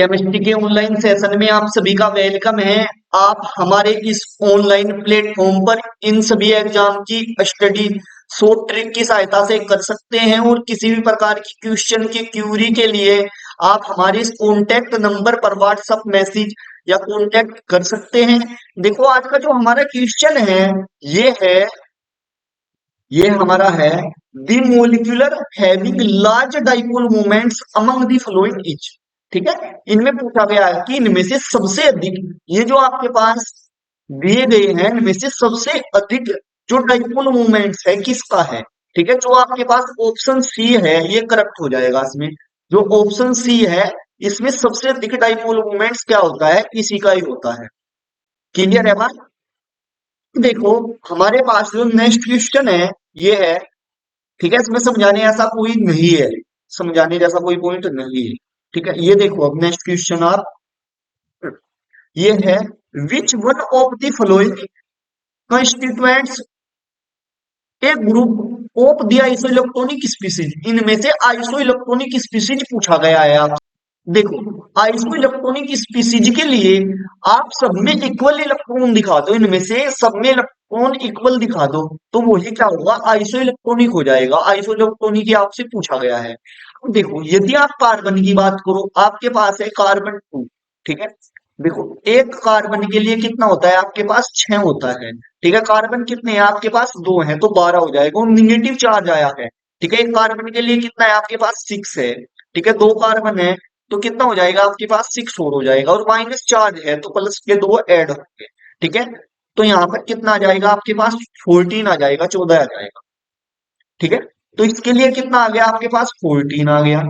Chemistry के online session में आप सभी का वेलकम है। आप हमारे इस ऑनलाइन प्लेटफॉर्म पर इन सभी एग्जाम की स्टडी शॉर्ट ट्रिक की सहायता से कर सकते हैं और किसी भी प्रकार की क्वेश्चन की क्यूरी के लिए आप हमारे इस कॉन्टेक्ट नंबर पर व्हाट्सएप मैसेज या कॉन्टेक्ट कर सकते हैं। देखो आज का जो हमारा क्वेश्चन है ये है ये हमारा है the molecular having large dipole moments among the flowing etch. ठीक है, इनमें पूछा गया है कि इनमें से सबसे अधिक, ये जो आपके पास दिए गए हैं इनमें से सबसे अधिक जो डाइपोल मोमेंट्स है किसका है। ठीक है, जो आपके पास ऑप्शन सी है ये करेक्ट हो जाएगा। इसमें जो ऑप्शन सी है इसमें सबसे अधिक डाइपोल मोमेंट्स क्या होता है, इसी का ही होता है। क्लियर है बात? देखो हमारे पास जो नेक्स्ट क्वेश्चन है ये है, ठीक है, इसमें समझाने ऐसा कोई नहीं है, समझाने जैसा कोई पॉइंट नहीं है। ठीक है, ये देखो अब नेक्स्ट क्वेश्चन आप, ये है which one of the following constituents A group of the isoelectronic species. इनमें से आइसोइलेक्ट्रॉनिक स्पीसीज पूछा गया है आप। देखो आइसोइलेक्ट्रॉनिक स्पीसीज के लिए आप सब में इक्वल इलेक्ट्रॉन दिखा दो, इनमें से सब में इलेक्ट्रॉन इक्वल दिखा दो तो वही क्या होगा, आइसोइलेक्ट्रॉनिक हो जाएगा। आइसोइलेक्ट्रॉनिक ही आपसे पूछा गया है। अब देखो यदि आप कार्बन की बात करो, आपके पास है कार्बन 2। ठीक है, देखो एक कार्बन के लिए कितना होता है, आपके पास 6 होता है। ठीक है, कार्बन कितने हैं आपके पास, 2 हैं तो 12 हो जाएगा और निगेटिव चार्ज आया है। ठीक है, एक कार्बन के लिए कितना है आपके पास, 6 है। ठीक है, 2 कार्बन है तो कितना हो जाएगा आपके पास, 6 और हो जाएगा और माइनस चार्ज है तो प्लस के 2 ऐड होंगे। ठीक है, तो यहाँ पर कितना आ जाएगा आपके पास, 14 आ जाएगा, 14 आ जाएगा। ठीक है, तो इसके लिए कितना आ गया आपके पास, 14 आ गया।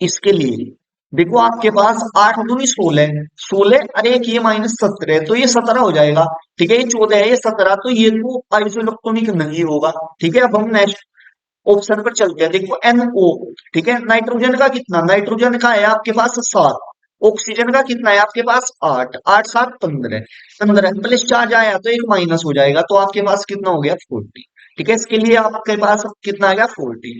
इसके लिए देखो आपके पास 8 दूनी 16, 16 अरे एक ये माइनस 17 है तो ये 17 हो जाएगा। ठीक है, ये 14 है ये 17, तो ये तो आइसोइलेक्ट्रॉनिक नहीं होगा। ठीक है, अब हम नेक्स्ट ऑप्शन पर चलते हैं। देखो NO, ठीक है, नाइट्रोजन का कितना, नाइट्रोजन का है आपके पास 7, ऑक्सीजन का कितना है आपके पास 8, 8 7 15, 15 प्लस चार्ज आया तो एक माइनस हो जाएगा तो आपके पास कितना हो गया 40। ठीक है, इसके लिए आपके पास कितना आ गया 40।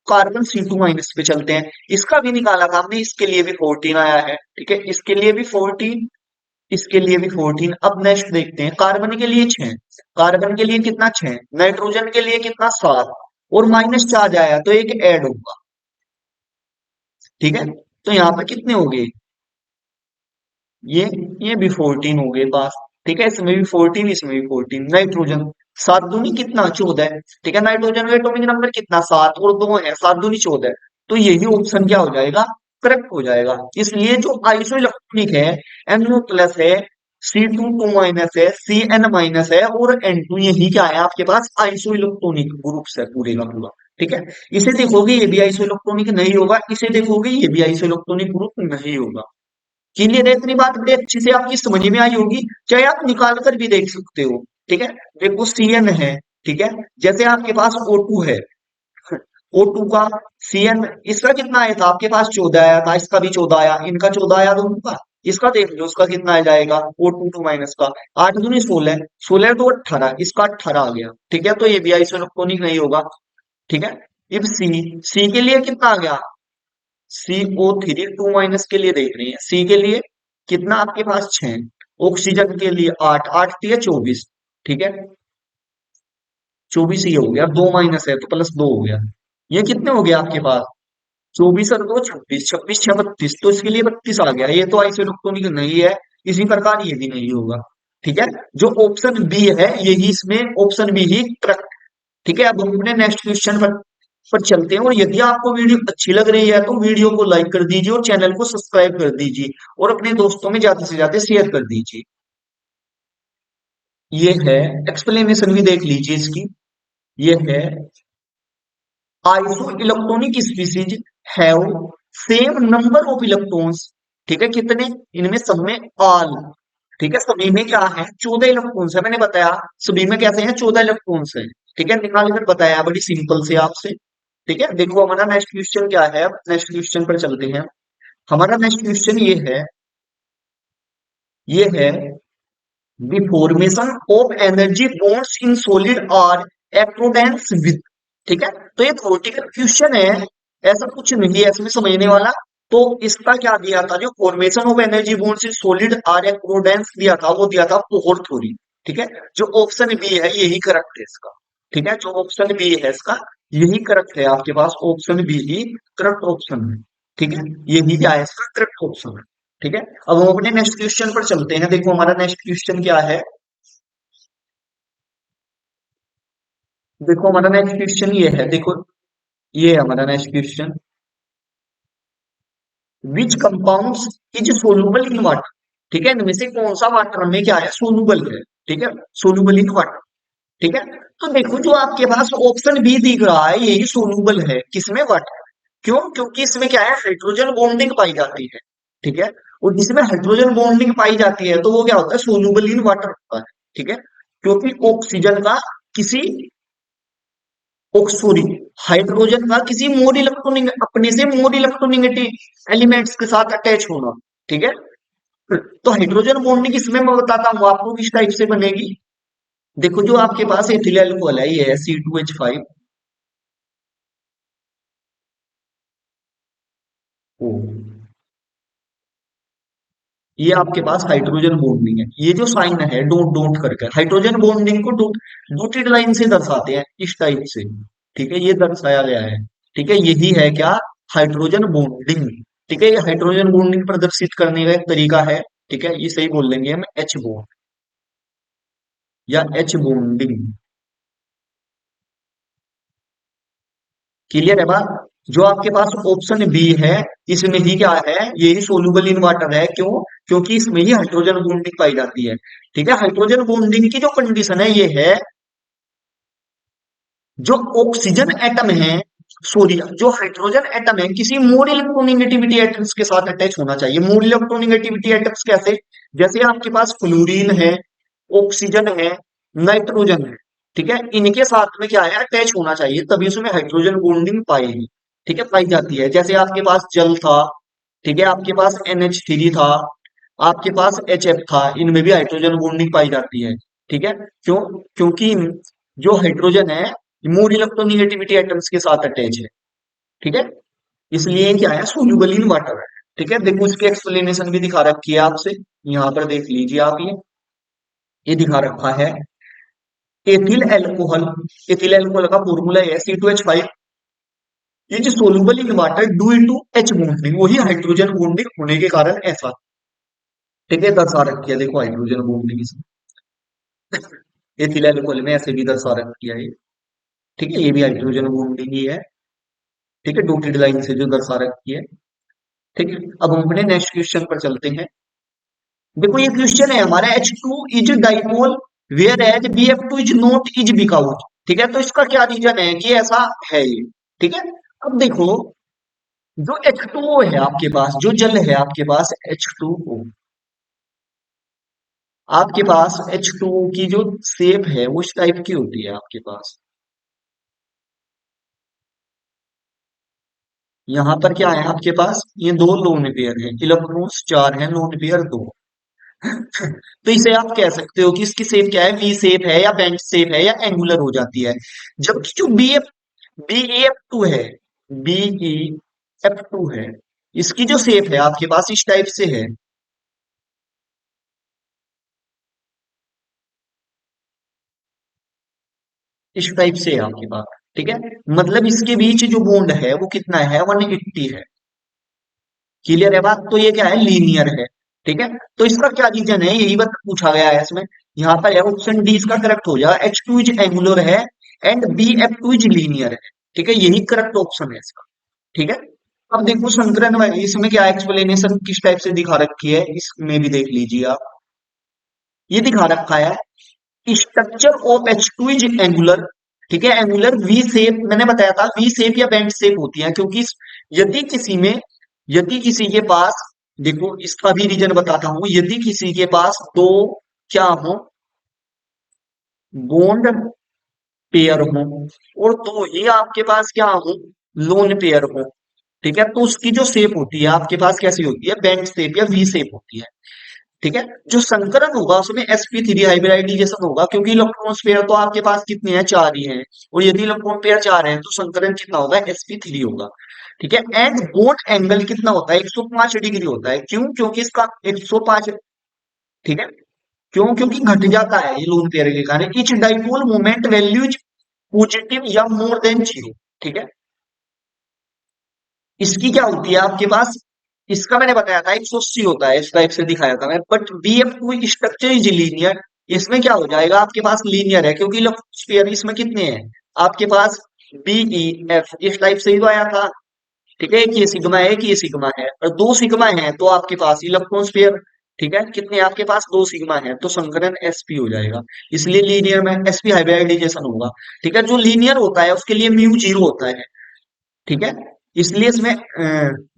कार्बन C2 माइनस पे चलते हैं, इसका भी निकाला था हमने, इसके लिए भी 14 आया है। ठीक है, इसके लिए भी 14, इसके लिए भी 14। अब नेक्स्ट देखते हैं, कार्बन के लिए 6, कार्बन के लिए कितना 6, नाइट्रोजन के लिए कितना 7 और माइनस चार्ज आया तो एक ऐड होगा। ठीक है, तो यहाँ पर कितने हो गए, ये ये भी 14 हो गए पास। ठीक है, इसमें भी 14, इसमें भी 14। नाइट्रोजन 7 दूनी कितना 14 है। ठीक है, नाइट्रोजन का एटॉमिक नंबर कितना 7 और 2 है, 7 दूनी 14, तो यही ऑप्शन क्या हो जाएगा, करेक्ट हो जाएगा। इसलिए जो आइसो इलेक्ट्रॉनिक है NO प्लस है, C2 2 माइनस है, CN माइनस है और N2, यही क्या है आपके पास आइसो इलेक्ट्रॉनिक ग्रुप है पूरे का पूरा। ठीक है, इसे देखोगे ये भी आइसो इलेक्ट्रॉनिक नहीं होगा, इसे देखोगे ये भी आइसो इलेक्ट्रॉनिक ग्रुप नहीं होगा। क्लियर है, इतनी बात बड़े अच्छी से आपकी समझ में आई होगी, चाहे आप निकाल कर भी देख सकते हो। ठीक है, देखो CN है। ठीक है, जैसे आपके पास O2 है, O2 का CN, इसका कितना आया था आपके पास 14 आया था, इसका भी 14 आया, इनका 14 आया दोनों का। इसका देख लो उसका कितना आ जाएगा, O2 टू माइनस का 8 दूनी 16, 16 तो 18, इसका 18 आ गया। ठीक है, तो ये भी आइसोइलेक्ट्रॉनिक नहीं होगा। ठीक है, अब सी के लिए कितना आ गया, CO3 2 माइनस के लिए देख रही है, सी के लिए कितना आपके पास 6, ऑक्सीजन के लिए 8, 8 दिया 24। ठीक है, 24 ये हो गया, 2 माइनस है तो प्लस 2 हो गया। ये कितने हो गया आपके पास, 24 और 2 26, 26 6 32, तो इसके लिए 32 आ गया। ये तो आइसोइलेक्ट्रॉनिक नहीं है, इसी प्रकार ये भी नहीं होगा। ठीक है, जो ऑप्शन बी है यही इसमें ऑप्शन बी ही करेक्ट। ठीक है, अब हम अपने नेक्स्ट क्वेश्चन पर चलते हैं। और यदि आपको वीडियो अच्छी लग रही है तो वीडियो को लाइक कर दीजिए और चैनल को सब्सक्राइब कर दीजिए और अपने दोस्तों में ज्यादा से ज्यादा शेयर कर दीजिए। ये है एक्सप्लेनेशन भी देख लीजिए इसकी। ये है iso electronic species have same number of electrons. ठीक है, कितने, इनमें सब में ऑल। ठीक है, सभी में क्या है 14 इलेक्ट्रॉन्स है, मैंने बताया सभी में कैसे हैं 14 इलेक्ट्रॉन्स है। ठीक है, निकाल कर बताया बड़ी सिंपल से आपसे। ठीक है, देखो हमारा नेक्स्ट क्वेश्चन क्या है, अब नेक्स्ट क्वेश्चन पर चलते हैं। हमारा नेक्स्ट क्वेश्चन ये है the formation of energy bonds in solid are accordance with. ठीक है, तो ये थ्योरेटिकल क्वेश्चन है, ऐसा कुछ नहीं है इसमें समझने वाला। तो इसका क्या दिया था, जो formation of energy bonds in solid are accordance दिया था, वो दिया था पोहर थ्योरी। ठीक है, जो ऑप्शन बी है यही करेक्ट है इसका। ठीक है, जो ऑप्शन बी है इसका यही करेक्ट है, आपके पास ऑप्शन बी ही करेक्ट ऑप्शन है। ठीक है, यही क्या है इसका करेक्ट ऑप्शन है। ठीक है, अब हम अपने नेक्स्ट क्वेश्चन पर चलते हैं। देखो हमारा नेक्स्ट क्वेश्चन क्या है। देखो हमारा नेक्स्ट क्वेश्चन ये है, देखो ये है हमारा next question. Which compounds is soluble in water. ठीक है, इनमें से कौन सा वाटर में क्या है सोलूबल है। ठीक है, सोलूबल इन वाटर। ठीक है, तो देखो जो आपके पास ऑप्शन बी दिख रहा है यही सोलूबल है किसमें, वाटर। क्यों, क्योंकि इसमें क्या है हाइड्रोजन बॉन्डिंग पाई जाती है। ठीक है, और जिसमें हाइड्रोजन बॉन्डिंग पाई जाती है तो वो क्या होता है सोलूबल इन वाटर होता है। ठीक है, क्योंकि ऑक्सीजन का किसी सॉरी हाइड्रोजन का किसी मोर इलेक्ट्रोनिक अपने से मोर इलेक्ट्रोनिगेटिव एलिमेंट्स के साथ अटैच होना। ठीक है, तो हाइड्रोजन बॉन्डिंग इसमें मैं बताता हूँ आपको किस टाइप से बनेगी। देखो जो आपके पास एथिल अल्कोहल है ये है C2H5। ओ, ये आपके पास हाइड्रोजन बॉन्डिंग है, ये जो साइन है डॉट डॉट करके हाइड्रोजन बॉन्डिंग को डॉटेड लाइन से दर्शाते हैं इस टाइप से। ठीक है, ये दर्शाया गया है। ठीक है, यही है क्या हाइड्रोजन बॉन्डिंग। ठीक है, ये हाइड्रोजन बॉन्डिंग प्रदर्शित करने का एक तरीका है। ठीक है, ये सही बोल देंगे हम एच बॉन्ड या एच बॉन्डिंग। क्लियर है बात। जो आपके पास ऑप्शन बी है इसमें ही क्या है यही सोलूबल इन वाटर है। क्यों, क्योंकि इसमें ही हाइड्रोजन बॉन्डिंग पाई जाती है। ठीक है, हाइड्रोजन बॉन्डिंग की जो कंडीशन है ये है जो ऑक्सीजन एटम है सॉरी जो हाइड्रोजन एटम है किसी मोर इलेक्ट्रोनिगेटिविटी एटम्स के साथ अटैच होना चाहिए। मोर इलेक्ट्रोनिगेटिविटी एटम्स कैसे, जैसे आपके पास फ्लोरीन है, ऑक्सीजन है, नाइट्रोजन है। ठीक है, इनके साथ में क्या है अटैच होना चाहिए तभी उसमें हाइड्रोजन बॉन्डिंग पाएगी। ठीक है, पाई जाती है। जैसे आपके पास जल था, ठीक है, आपके पास NH3 था, आपके पास HF था, इनमें भी हाइड्रोजन बॉन्डिंग पाई जाती है। ठीक है, क्यों, क्योंकि जो हाइड्रोजन है मोर इलेक्ट्रोनिगेटिविटी एटम्स के साथ अटैच है। ठीक है, इसलिए क्या है सोल्यूबल इन वाटर है। ठीक है, देखो इसकी एक्सप्लेनेशन भी दिखा रखी है आपसे, यहाँ पर देख लीजिए आप ये दिखा रखा है एथिल एल्कोहल। एथिल एल्कोहल का फॉर्मूला है C2H5 is soluble in water due to H bonding, वही हाइड्रोजन बॉन्डिंग होने के कारण ऐसा। ठीक है, दर्शा रखी है देखो हाइड्रोजन बॉन्डिंग इसमें एथिल एल्कोहल में ऐसे भी दर्शा रखी है ये। ठीक है, ये भी हाइड्रोजन बॉन्डिंग ही है। ठीक है, डॉटेड लाइन से जो दर्शा रखी है। ठीक है, अब हम अपने नेक्स्ट क्वेश्चन पर चलते हैं। देखो ये क्वेश्चन है हमारा H2 is dipole whereas BF2 is not is because. ठीक है, तो इसका क्या रीजन है कि ऐसा है ये। ठीक है, अब देखो जो H2O है आपके पास, जो जल है आपके पास H2O, आपके पास H2O की जो शेप है वो इस टाइप की होती है आपके पास। यहाँ पर क्या है आपके पास ये दो लोन पेयर है, इलेक्ट्रॉन्स चार है, लोन पेयर दो। तो इसे आप कह सकते हो कि इसकी शेप क्या है, वी शेप है या बेंच शेप है या एंगुलर हो जाती है। जबकि जो BeF2 है, BeF2 है, इसकी जो शेप है आपके पास इस टाइप से है। इस टाइप से है आपके पास। ठीक है, मतलब इसके बीच जो बॉन्ड है वो कितना है 180 है। क्लियर है बात, तो ये क्या है लीनियर है। ठीक है, तो इसका क्या रीजन है यही बात पूछा गया है इसमें। यहाँ पर है ऑप्शन डी इसका करेक्ट हो जाएगा, H2 इज एंगुलर है एंड BF2 इज लीनियर है। ठीक है, यही करेक्ट ऑप्शन है इसका। ठीक है, अब देखो संकरण में इसमें क्या एक्सप्लेनेशन किस टाइप से दिखा रखी है इसमें भी देख लीजिए आप। ये दिखा रखा है structure of H2 is angular. ठीक है, एंगुलर वी शेप मैंने बताया था, वी शेप या बेंड शेप होती है क्योंकि यदि किसी में यदि किसी के पास देखो इसका भी रीजन बताता हूं, यदि किसी के पास दो क्या हो बॉन्ड पेयर हो और दो ही आपके पास क्या हो लोन पेयर हो। ठीक है, तो उसकी जो शेप होती है आपके पास कैसी होती है बेंड शेप या वी शेप होती है। ठीक है, जो संकरण होगा उसमें sp3 हाइब्रिडाइजेशन होगा क्योंकि इलेक्ट्रॉन पेयर तो आपके पास कितने हैं चार ही हैं, और यदि इलेक्ट्रॉन पेयर चार हैं तो संकरण कितना होगा sp3 होगा। ठीक है। एंड बोथ एंगल कितना होता है, 105 डिग्री होता है। क्यों? क्योंकि इसका 105, ठीक है। क्यों? क्योंकि घट जाता है ये लोन पेयर के कारण। Etch dipole moment values positive या मोर देन जीरो, ठीक है। इसकी क्या होती है आपके पास, इसका मैंने बताया था 180 होता है, इस टाइप से दिखाया था मैं। But BF2 structure is linear, इसमें क्या हो जाएगा आपके पास, लीनियर है, क्योंकि स्फीयर इसमें कितने हैं आपके पास, BEF, इस टाइप से ही तो आया था। ठीक है, एक ये सिग्मा है, एक ये सिग्मा है, और दो सिग्मा है तो आपके पास इलेक्ट्रॉन स्फीयर, ठीक है, कितने आपके पास, दो सिग्मा है, तो संकलन sp हो जाएगा। इसलिए लीनियर में sp हाइब्रिडाइजेशन होगा। ठीक है, जो लीनियर होता है उसके लिए म्यू जीरो होता है, ठीक है। इसलिए इसमें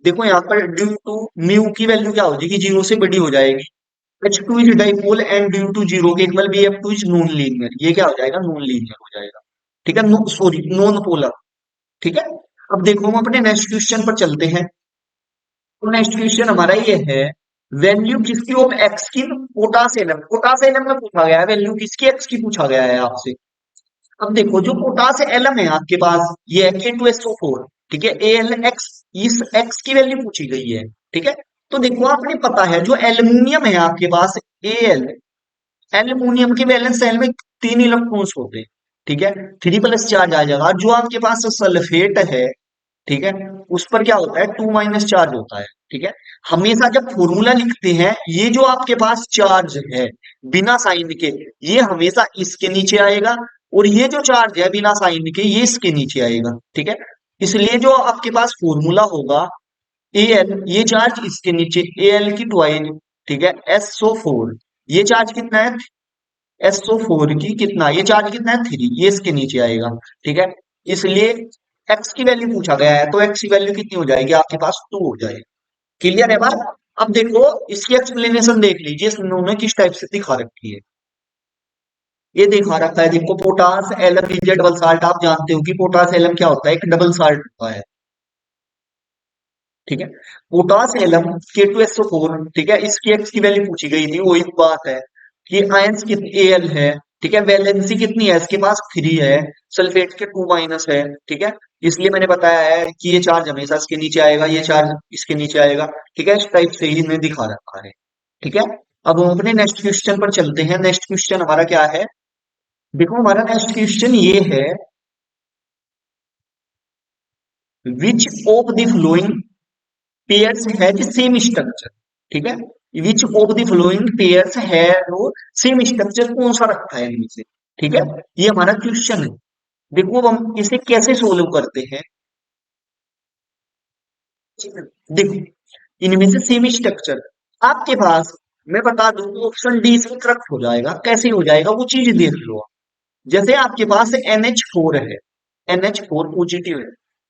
देखो यहाँ पर ड्यू टू म्यू की वैल्यू क्या हो जाएगी, जीरो से बड़ी हो जाएगी। H2 is dipole and due to zero के equal BF2 is non linear, ये क्या हो जाएगा, नॉन लीनियर हो जाएगा। ठीक है, सॉरी नॉन पोलर। ठीक है। अब देखो हम अपने नेक्स्ट क्वेश्चन पर चलते हैं। तो नेक्स्ट क्वेश्चन हमारा ये है, वैल्यू किसकी ऑफ एक्स की पोटास एलम, पोटास एलम में पूछा गया है, वैल्यू किसकी एक्स की पूछा गया है आपसे। अब देखो जो पोटास एलम है आपके पास, ये है K2SO4, ठीक है, AlX, इस एक्स की वैल्यू पूछी गई है। ठीक है, तो देखो आपने पता है जो एल्यूमिनियम है आपके पास, Al, एल्यूमिनियम के वैलेंस शेल में तीन इलेक्ट्रॉन्स होते हैं। ठीक है, 3+ चार्ज आ जाएगा। जो आपके पास सल्फेट है, ठीक है, उस पर क्या होता है, 2- चार्ज होता है। ठीक है, हमेशा जब फॉर्मूला लिखते हैं, ये जो आपके पास चार्ज है बिना साइन के, ये हमेशा इसके नीचे आएगा, और ये जो चार्ज है बिना साइन के, ये इसके नीचे आएगा। ठीक है, इसलिए जो आपके पास फॉर्मूला होगा Al, ये चार्ज इसके नीचे, Al की ट्वाइन, ठीक है, SO4, ये चार्ज कितना है, SO4 की कितना, ये चार्ज कितना है, 3, ये इसके नीचे आएगा। ठीक है, इसलिए एक्स की वैल्यू पूछा गया है, तो एक्स की वैल्यू कितनी हो जाएगी आपके पास, 2 हो जाएगी। क्लियर है बात। अब देखो इसकी एक्सप्लेनेशन देख लीजिए, इन्होंने किस टाइप से दिखा रखी है। ये दिखा रखा है, देखो potash alum is double salt, आप जानते हो कि पोटास एलम क्या होता है, एक डबल साल्ट होता है। ठीक है, पोटास एलम K2SO4, ठीक है, इसकी एक्स की वैल्यू पूछी गई थी, वही बात है कि आयंस कितनी Al है, ठीक है, वैलेंसी कितनी है, इसके पास 3 है, सल्फेट के 2- है। ठीक है, इसलिए मैंने बताया है कि ये चार्ज हमेशा इसके नीचे आएगा, ये चार्ज इसके नीचे आएगा। ठीक है, इस टाइप से ही इन्हें दिखा रखा है। ठीक है, अब हम अपने नेक्स्ट क्वेश्चन पर चलते हैं। नेक्स्ट क्वेश्चन हमारा क्या है, देखो हमारा नेक्स्ट क्वेश्चन ये है, which of the flowing pairs has same structure. ठीक है, which of the flowing pairs have same structure, कौन सा रखा है इनमें से। ठीक है, ये हमारा क्वेश्चन है। देखो अब हम इसे कैसे सोल्व करते हैं। देखो इनमें से सेम स्ट्रक्चर आपके पास, मैं बता दूं ऑप्शन डी से करप्ट हो जाएगा, कैसे हो जाएगा वो चीज देख लो आप। जैसे आपके पास NH4 है, NH4 पॉजिटिव है,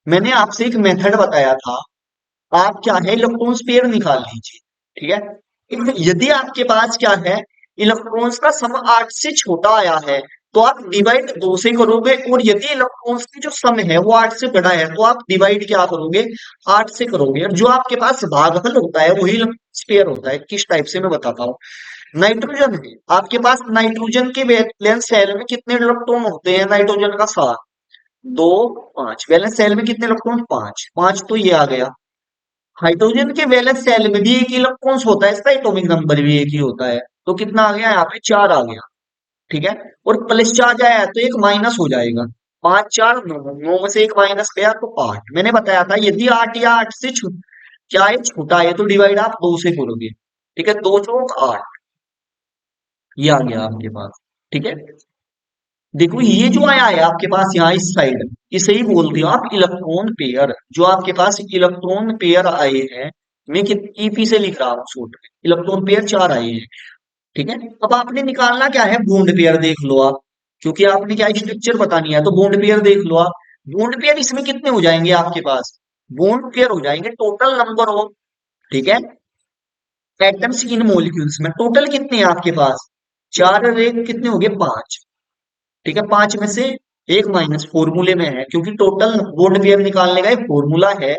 मैंने आपसे एक मेथड बताया था, आप क्या है इलेक्ट्रॉन्स पेयर निकाल लीजिए। ठीक है, यदि आपके पास क्या है, इलेक्ट्रॉन्स का सम 8 से छोटा आया है, तो आप डिवाइड 2 से करोगे, और यदि इलेक्ट्रॉन्स की जो सम है वो 8 से बड़ा है, तो आप डिवाइड क्या करोगे, 8 से करोगे, और जो आपके पास भागफल होता है वही पेयर होता है। किस टाइप से मैं बताता हूँ। नाइट्रोजन है आपके पास, नाइट्रोजन के वैलेंस शेल में कितने इलेक्ट्रॉन होते हैं, नाइट्रोजन का 7, 2, 5, वैलेंस शेल में कितने इलेक्ट्रॉन, 5, 5 तो ये आ गया। हाइड्रोजन के वैलेंस शेल में भी एक इलेक्ट्रॉन्स होता है, इसका एटॉमिक नंबर भी एक ही होता है, तो कितना आ गया यहाँ पे, 4 आ गया। ठीक है, और प्लस चार्ज आया है तो एक माइनस हो जाएगा, 5 4 9, 9 में से एक माइनस गया तो 8। मैंने बताया था यदि 8 या 8 से क्या है, छोटा है, तो डिवाइड आप 2 से करोगे। ठीक है, 2 चौक 8, ये आ गया आपके पास। ठीक है, देखो ये जो आया है आपके पास यहाँ इस साइड, इसे ही बोलते हो आप इलेक्ट्रॉन पेयर। जो आपके पास इलेक्ट्रॉन पेयर आए हैं, मैं ईपी से लिख रहा हूँ शॉर्ट में, इलेक्ट्रॉन पेयर 4 आए हैं। ठीक है, अब आपने निकालना क्या है, बॉन्ड पेयर देख लो आप, क्योंकि आपने क्या स्ट्रक्चर बतानी है, तो बॉन्ड पेयर देख लो आप। बॉन्ड पेयर इसमें कितने हो जाएंगे आपके पास, बॉन्ड पेयर हो जाएंगे टोटल नंबर ऑफ, ठीक है, एटम्स इन मॉलिक्यूल्स में टोटल कितने हैं आपके पास, 4 और एक कितने हो गए, 5। ठीक है, 5 में से एक माइनस फॉर्मूले में है, क्योंकि टोटल बॉन्ड पेयर निकालने का एक फॉर्मूला है।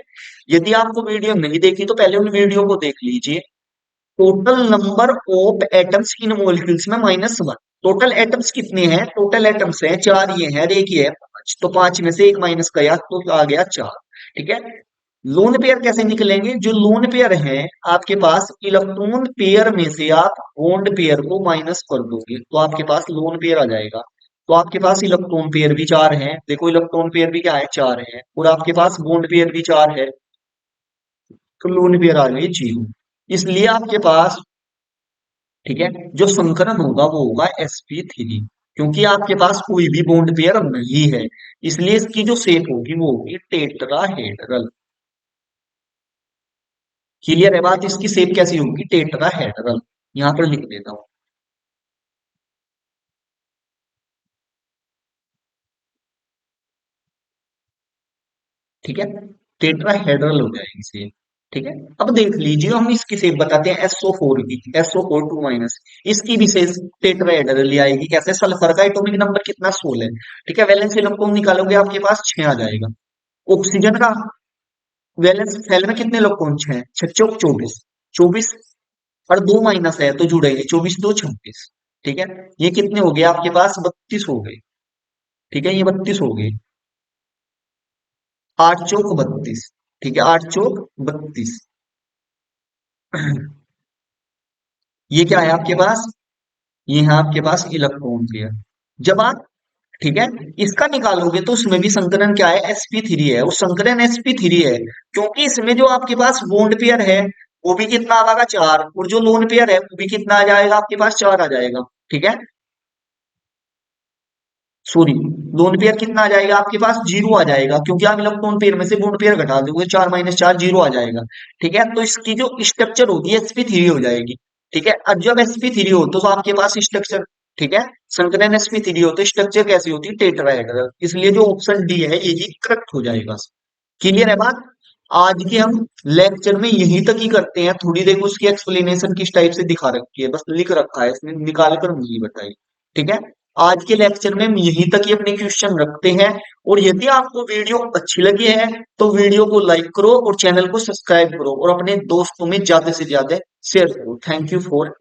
यदि आपको वीडियो नहीं देखी तो पहले उन वीडियो को देख लीजिए। Total number of atoms in molecules में -1। टोटल एटम्स कितने हैं, टोटल एटम्स हैं 4, ये है, और एक ही है 5, तो 5 में से एक माइनस गया तो आ गया 4। ठीक है, लोन पेयर कैसे निकलेंगे? जो लोन पेयर है आपके पास, इलेक्ट्रॉन पेयर में से आप बॉन्ड पेयर को माइनस कर दोगे तो आपके पास लोन पेयर आ जाएगा। तो आपके पास इलेक्ट्रॉन पेयर भी चार हैं, देखो इलेक्ट्रॉन पेयर भी क्या है, चार है, और आपके पास बॉन्ड पेयर भी चार है, तो लोन पेयर आ गई जीरो। इसलिए आपके पास, ठीक है, जो संकरण होगा वो होगा sp3, क्योंकि आपके पास कोई भी बॉन्ड पेयर नहीं है, इसलिए इसकी जो शेप होगी वो होगी टेट्राहेड्रल। क्लियर है बात? इसकी शेप कैसी होगी? टेट्राहेड्रल। यहां पर लिख देता हूं, ठीक है, टेट्राहेड्रल हो जाएगी शेप। ठीक है, अब देख लीजिए, हम इसकी शेप बताते हैं SO4 की, SO4 2 इसकी भी शेप टेट्राहेड्रल ही आएगी। कैसे? सल्फर का एटॉमिक नंबर कितना? 16 है। ठीक है, वैलेंस इलेक्ट्रॉन निकालोगे आपके पास 6 आ जाएगा। ऑक्सीजन का वैलेंस शेल में कितने इलेक्ट्रॉन? 6, 6 चौक 24, 24, और दो माइनस है तो जुड़ेंगे, 24 2 26। ठीक है, ये कितने हो गए आपके पास? 32 हो गए। ठीक है, ये 32 हो गए, 8 चौक 32। ठीक है, 8 चौक 32। ये क्या है आपके पास? ये है आपके पास इलेक्ट्रॉन पेयर। जब आप, ठीक है, इसका निकालोगे तो उसमें भी संकलन क्या है? sp3 है, उस संकलन sp3 है, क्योंकि इसमें जो आपके पास बॉन्ड पेयर है वो भी कितना आ जाएगा? चार, और जो लोन पेयर है वो भी कितना आ जाएगा आपके पास? चार आ जाएगा। ठीक है, सॉरी, लोन पेयर कितना आ जाएगा आपके पास? जीरो आ जाएगा, क्योंकि आप इलेक्ट्रॉन पेयर में से बॉन्ड पेयर घटा दोगे, 4 - 4 जीरो आ जाएगा। ठीक है, तो इसकी जो स्ट्रक्चर होगी sp3 हो जाएगी। ठीक है, अब जब sp3 हो तो आपके पास स्ट्रक्चर, ठीक है, संकलन sp3 हो तो स्ट्रक्चर कैसी होती है? टेट्राहेड्रल। इसलिए जो ऑप्शन डी है यही करेक्ट हो जाएगा। क्लियर है बात? आज के हम लेक्चर में यहीं तक ही करते हैं, थोड़ी देर उसकी एक्सप्लेनेशन किस टाइप से दिखा रखी है, बस लिख रखा है इसने, निकाल कर नहीं बताई। ठीक है, आज के लेक्चर में हम यहीं तक ही अपने क्वेश्चन रखते हैं। और यदि आपको वीडियो अच्छी लगी है तो वीडियो को लाइक करो और चैनल को सब्सक्राइब करो और अपने दोस्तों में ज्यादा से ज्यादा शेयर करो। Thank you for